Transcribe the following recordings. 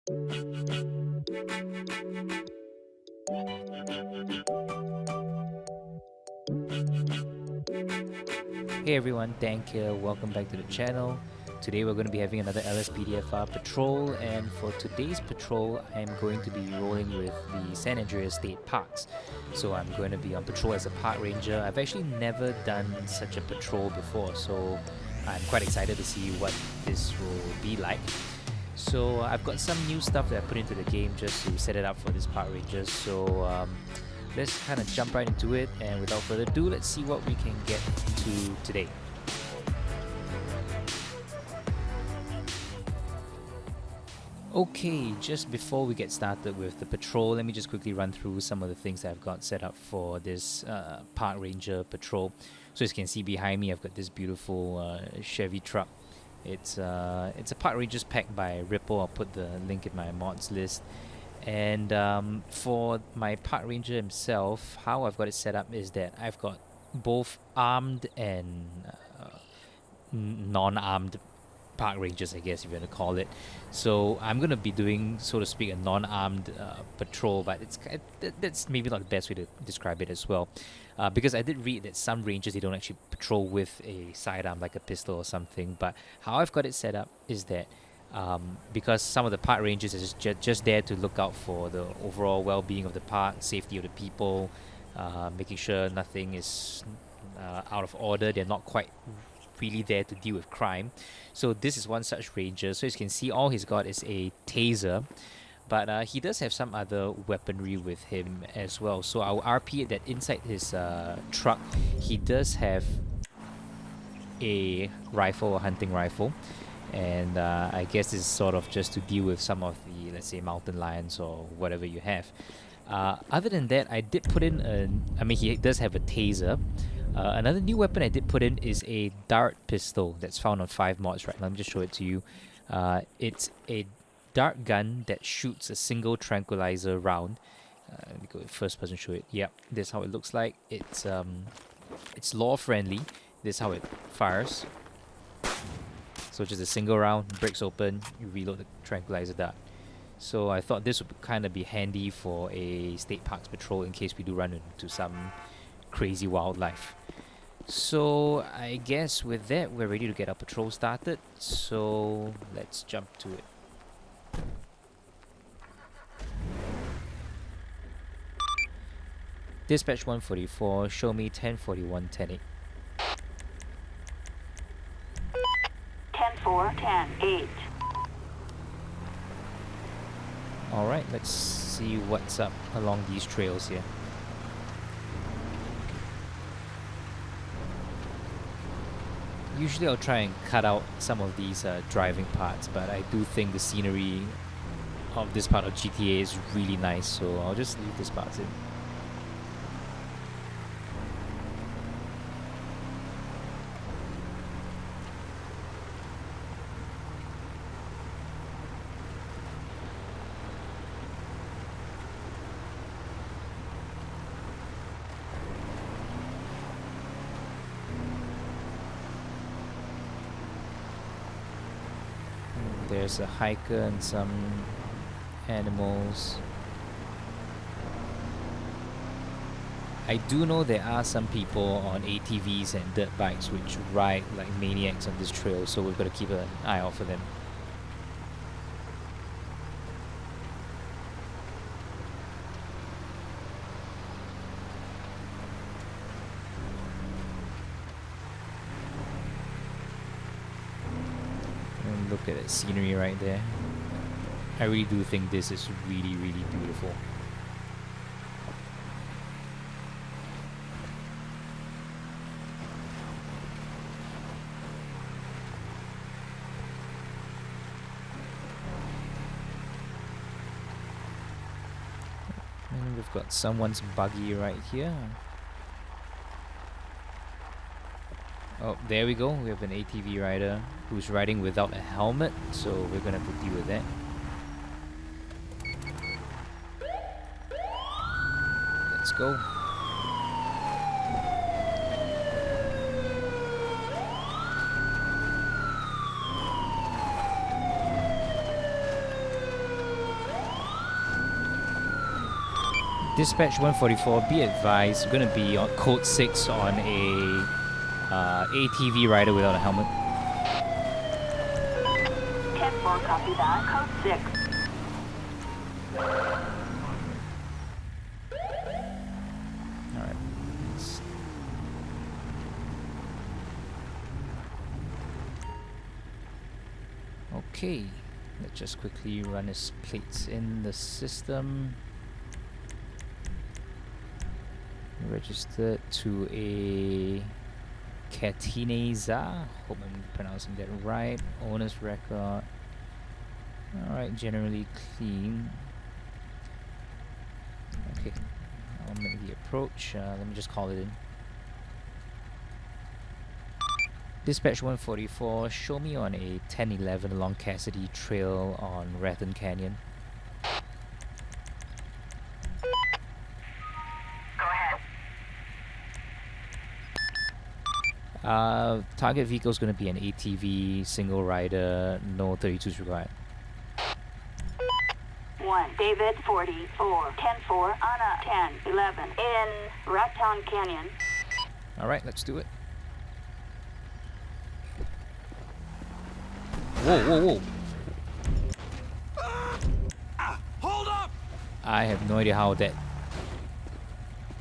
Hey everyone, Dank here, welcome back to the channel. Today we're going to be having another LSPDFR patrol, and for today's patrol I'm going to be rolling with the San Andreas State Parks. So I'm going to be on patrol as a park ranger. I've actually never done such a patrol before, so I'm quite excited to see what this will be like. So I've got some new stuff that I put into the game just to set it up for this park ranger. So let's kind of jump right into it, and without further ado, let's see what we can get to today. Okay, just before we get started with the patrol, let me just quickly run through some of the things that I've got set up for this park ranger patrol. So as you can see behind me, I've got this beautiful Chevy truck. It's a park rangers pack by Ripple. I'll put the link in my mods list. And for my park ranger himself, how I've got it set up is that I've got both armed and non-armed park rangers, I guess if you want to call it. So I'm going to be doing, so to speak, a non-armed patrol, but that's maybe not the best way to describe it as well. Because I did read that some rangers, they don't actually patrol with a sidearm like a pistol or something. But how I've got it set up is that because some of the park rangers is just there to look out for the overall well-being of the park, safety of the people, making sure nothing is out of order. They're not quite really there to deal with crime. So this is one such ranger. So as you can see, all he's got is a taser, but he does have some other weaponry with him as well. So I'll RP it that inside his truck, he does have a rifle, a hunting rifle. And I guess it's sort of just to deal with some of the, let's say, mountain lions or whatever you have. Other than that, I did put in he does have a taser. Another new weapon I did put in is a dart pistol that's found on 5 mods right now. Let me just show it to you. It's a dart gun that shoots a single tranquilizer round. Let me go with first person, show it. Yep, this is how it looks like. It's law friendly. This is how it fires. So just a single round, breaks open, you reload the tranquilizer dart. So I thought this would kind of be handy for a state parks patrol in case we do run into some crazy wildlife. So I guess with that, we're ready to get our patrol started. So let's jump to it. Dispatch 144, show me 1041, 108. 10-4, 10-8. Alright, let's see what's up along these trails here. Usually I'll try and cut out some of these driving parts, but I do think the scenery of this part of GTA is really nice, so I'll just leave this part in. There's a hiker and some animals. I do know there are some people on ATVs and dirt bikes which ride like maniacs on this trail, so we've got to keep an eye out for them. Look at that scenery right there. I really do think this is really, really beautiful. And we've got someone's buggy right here. Oh, there we go. We have an ATV rider who's riding without a helmet, so we're gonna have to deal with that. Let's go. Dispatch 144, be advised, we're going to be on code 6 on a ATV rider without a helmet. 10-4, copy that. Code 6. Alright. Okay. Let's just quickly run his plates in the system. Registered to a Catineza. Hope I'm pronouncing that right. Owner's record. Alright, generally clean. Okay, I'll make the approach. Let me just call it in. Dispatch 144, show me on a 1011 along Cassidy Trail on Ratton Canyon. Target vehicle is going to be an ATV, single rider, no 32s required. 1, David 44, 10-4, Anna 10-11, in Rattown Canyon. Alright, let's do it. Whoa, whoa, whoa. Hold up! I have no idea how that...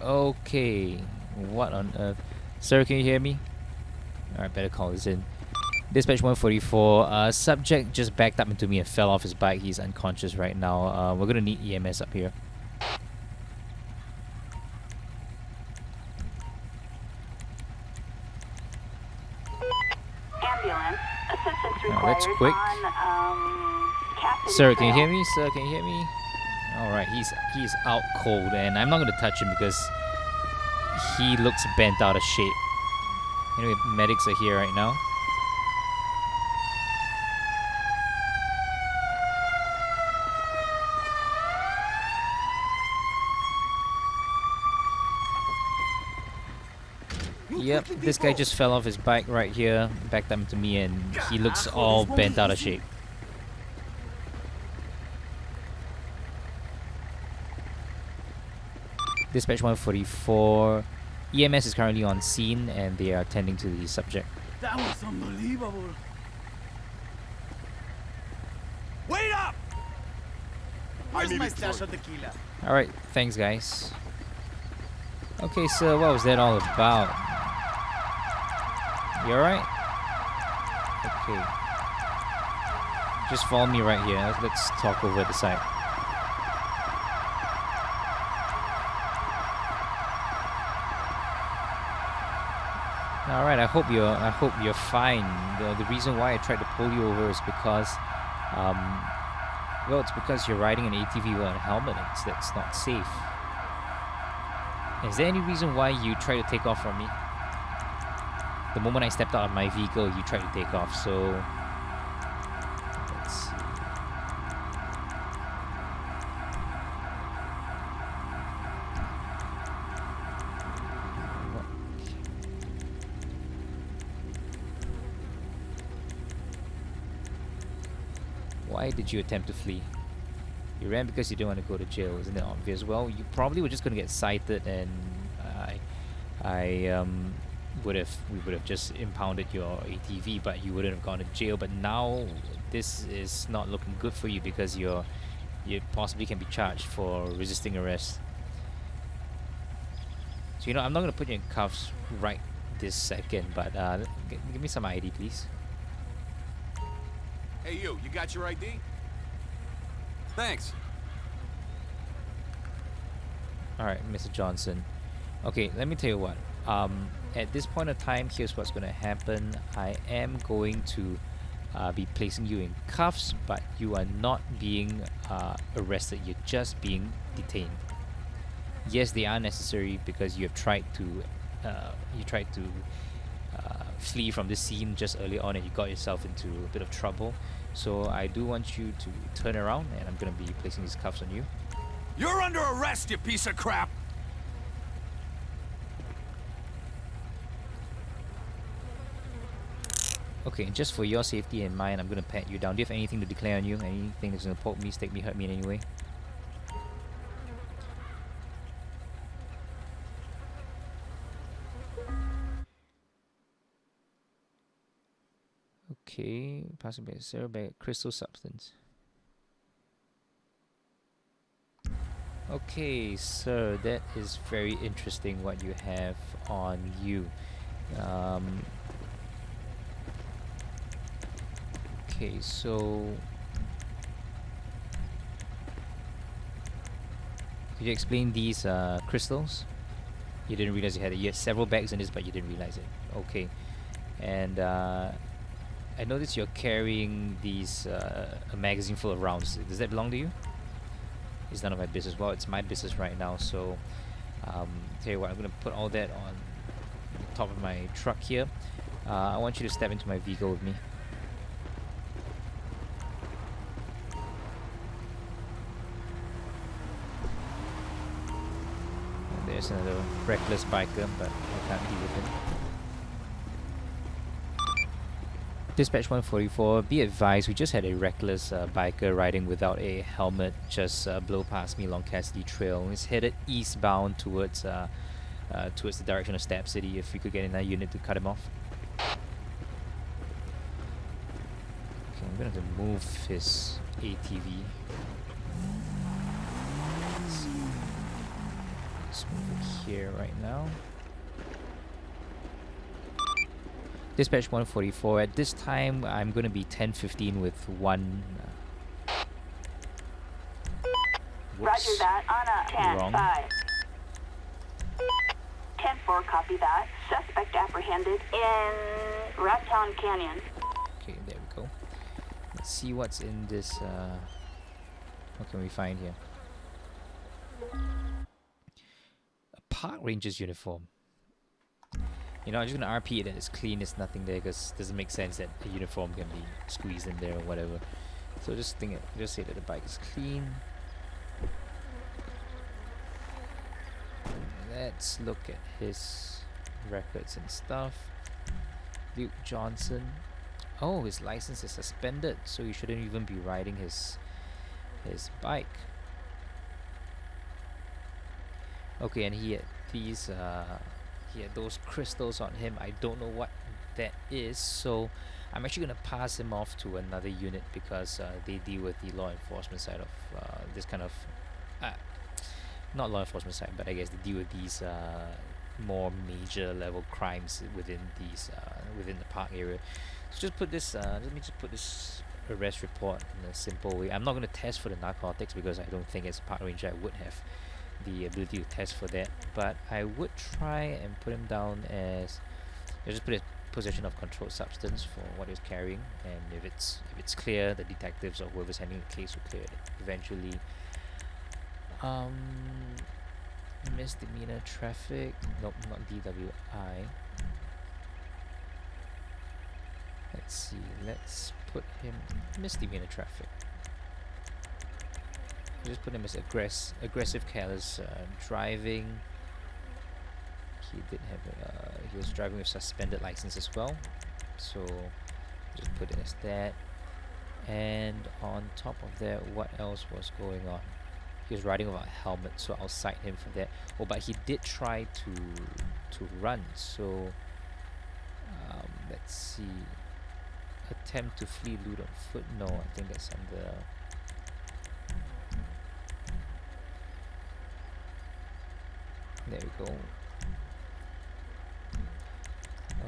Okay, what on earth? Sir, can you hear me? Alright, better call this in. Dispatch 144, subject just backed up into me and fell off his bike. He's unconscious right now. We're gonna need EMS up here. Ambulance, assistance required that's quick. on, Cassidy Sir, can you Trail. hear me? Sir, can you hear me? Alright, he's out cold and I'm not gonna touch him because he looks bent out of shape. Anyway, medics are here right now. Yep, this guy just fell off his bike right here, backed up to me, and he looks all bent out of shape. Dispatch 144, EMS is currently on scene and they are attending to the subject. That was unbelievable. Wait up! Where's my stash of tequila? Alright, thanks guys. Okay, so what was that all about? You alright? Okay. Just follow me right here. Let's talk over at the side. Alright, I hope you're fine. The reason why I tried to pull you over is because well, it's because you're riding an ATV without a helmet. That's not safe. Is there any reason why you tried to take off from me? The moment I stepped out of my vehicle, you tried to take off, so... Let's see. Why did you attempt to flee? You ran because you didn't want to go to jail, isn't it obvious? Well, you probably were just going to get cited and we would have just impounded your ATV, but you wouldn't have gone to jail. But now this is not looking good for you because you possibly can be charged for resisting arrest. So I'm not going to put you in cuffs right this second, but give me some ID, please. Hey you got your ID? Thanks. Alright, Mr. Johnson. Okay, let me tell you what. At this point of time, here's what's going to happen. I am going to be placing you in cuffs, but you are not being arrested. You're just being detained. Yes, they are necessary because you have tried to flee from the scene just early on, and you got yourself into a bit of trouble. So I do want you to turn around, and I'm going to be placing these cuffs on you. You're under arrest, you piece of crap! Okay, just for your safety and mine, I'm going to pat you down. Do you have anything to declare on you? Anything that's going to poke me, stick me, hurt me in any way? Okay, possibly a zero bag crystal substance. Okay, sir, that is very interesting what you have on you. Okay, so could you explain these crystals? You didn't realize you had several bags in this, but you didn't realize it. Okay, and I noticed you're carrying these a magazine full of rounds. Does that belong to you? It's none of my business. Well, it's my business right now. So, tell you what, I'm gonna put all that on the top of my truck here. I want you to step into my vehicle with me. And there's another reckless biker, but I can't deal with him. Dispatch 144, be advised, we just had a reckless biker riding without a helmet just blow past me along Cassidy Trail. He's headed eastbound towards the direction of Stab City. If we could get in that unit to cut him off. Okay, I'm gonna have to move his ATV. Let's move it here right now. Dispatch 144, at this time I'm going to be 10:15 with one... Roger that, on a 10-5. Wrong. 10-4, copy that. Suspect apprehended in Rattown Canyon. Okay, there we go. Let's see what's in this... what can we find here? A park ranger's uniform. You know, I'm just gonna RP it and it's clean, there's nothing there, because it doesn't make sense that a uniform can be squeezed in there or whatever. So just say that the bike is clean. Let's look at his records and stuff. Luke Johnson. Oh, his license is suspended, so he shouldn't even be riding his bike. Okay, and he had these he had those crystals on him. I don't know what that is, so I'm actually gonna pass him off to another unit because they deal with the law enforcement side of this kind of not law enforcement side, but I guess they deal with these more major level crimes within these within the park area. So just put this let me just put this arrest report in a simple way. I'm not going to test for the narcotics because I don't think as a park ranger I would have the ability to test for that, but I would try and put him down as, I just put it possession of controlled substance for what he's carrying, and if it's clear, the detectives or whoever's handling the case will clear it eventually. Misdemeanor traffic, nope, not DWI. Let's see, let's put him misdemeanor traffic. Just put him as aggressive, careless driving. He did have he was driving with suspended license as well, so just put it as that. And on top of that, what else was going on? He was riding without a helmet, so I'll cite him for that. Oh, but he did try to run, so let's see. Attempt to flee loot on foot. No, I think that's under. There we go.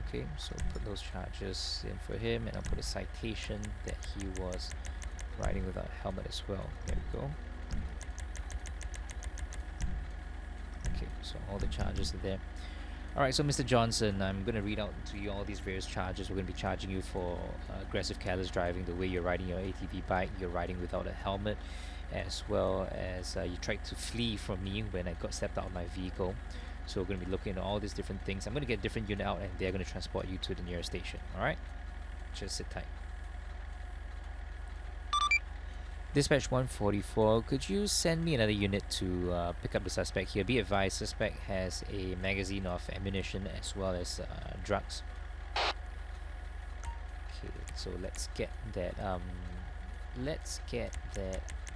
Okay, so put those charges in for him, and I'll put a citation that he was riding without a helmet as well. There we go. Okay, so all the charges are there. Alright, so Mr. Johnson, I'm going to read out to you all these various charges. We're going to be charging you for aggressive careless driving, the way you're riding your ATV bike, you're riding without a helmet, as well as you tried to flee from me when I got stepped out of my vehicle. So we're going to be looking at all these different things. I'm going to get a different unit out and they're going to transport you to the nearest station. Alright? Just sit tight. Dispatch 144, could you send me another unit to pick up the suspect here? Be advised, suspect has a magazine of ammunition as well as drugs. Okay, so let's get that.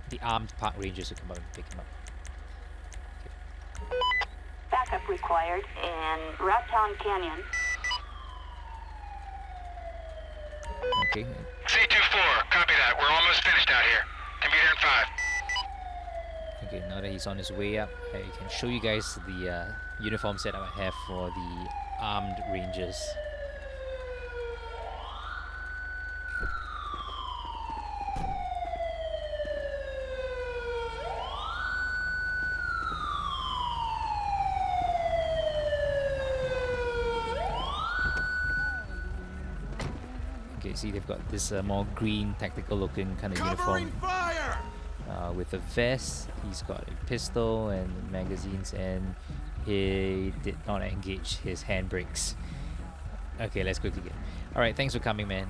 The armed park rangers to come up and pick him up. Okay. Backup required in Rattown Canyon. Okay. C24, copy that. We're almost finished out here. Can be there in 5. Okay, now that he's on his way up, I can show you guys the uniform setup I have for the armed rangers. Okay, see they've got this more green tactical looking kind of Covering uniform. fire! With a vest, he's got a pistol and magazines, and he did not engage his handbrakes. Okay, let's quickly get. Alright, thanks for coming, man.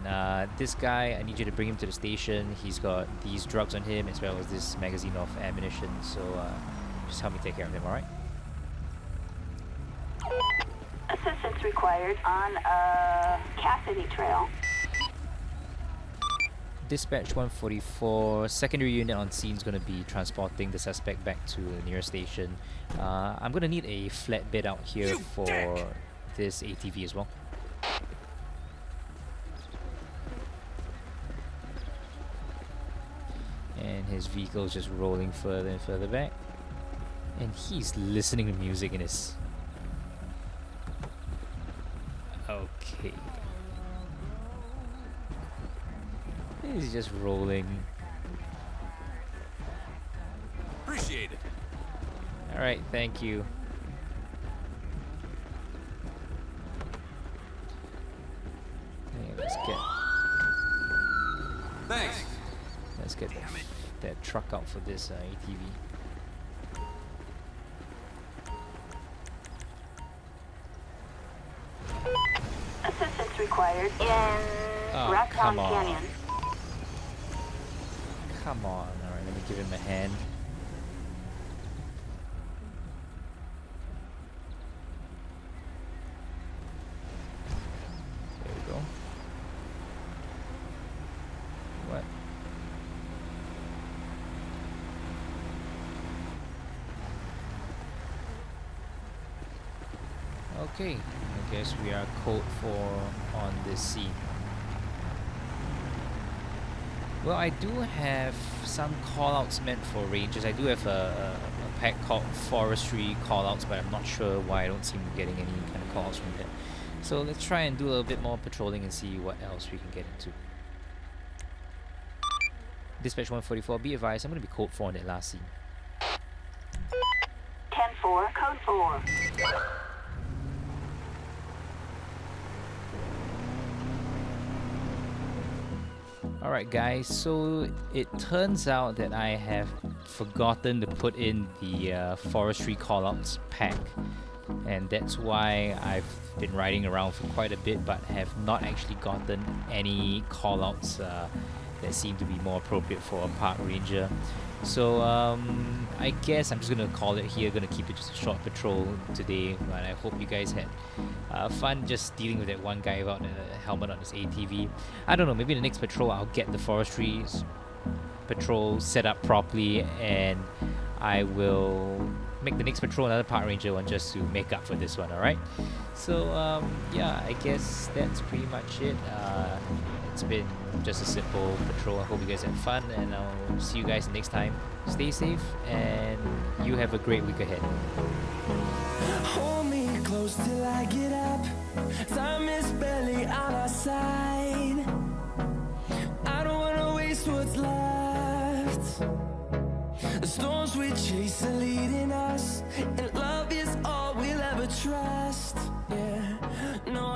This guy, I need you to bring him to the station. He's got these drugs on him as well as this magazine of ammunition, so just help me take care of him, alright? Assistance required on Cassidy Trail. Dispatch 144, secondary unit on scene is going to be transporting the suspect back to the nearest station. I'm going to need a flatbed out here for this ATV as well. And his vehicle is just rolling further and further back. And he's listening to music in his... Okay. He's just rolling. Appreciate it. Alright, thank you. Okay, Thanks. let's get that truck out for this ATV. Assistance required in Oh, Raccoon come on. Canyon. Come on, alright, let me give him a hand. There we go. What? Okay, I guess we are code 4 on this scene. Well, I do have some callouts meant for rangers. I do have a pack called forestry callouts, but I'm not sure why I don't seem to be getting any kind of callouts from there. So let's try and do a little bit more patrolling and see what else we can get into. Dispatch 144, be advised, I'm going to be code 4 on that last scene. 10-4, code 4. Alright guys, so it turns out that I have forgotten to put in the forestry callouts pack, and that's why I've been riding around for quite a bit but have not actually gotten any callouts that seem to be more appropriate for a park ranger. So I guess I'm just gonna call it here, gonna keep it just a short patrol today, but I hope you guys had fun just dealing with that one guy without a helmet on his ATV. I don't know, maybe the next patrol I'll get the forestry patrol set up properly, and I will make the next patrol another park ranger one just to make up for this one, alright? So yeah, I guess that's pretty much it. It's been just a simple patrol. I hope you guys had fun, and I'll see you guys next time. Stay safe, and you have a great week ahead. Hold me close till I get up. Time is barely on our side. I don't wanna waste what's left. The storms we chase are leading us, and love is all we'll ever trust. Yeah, no.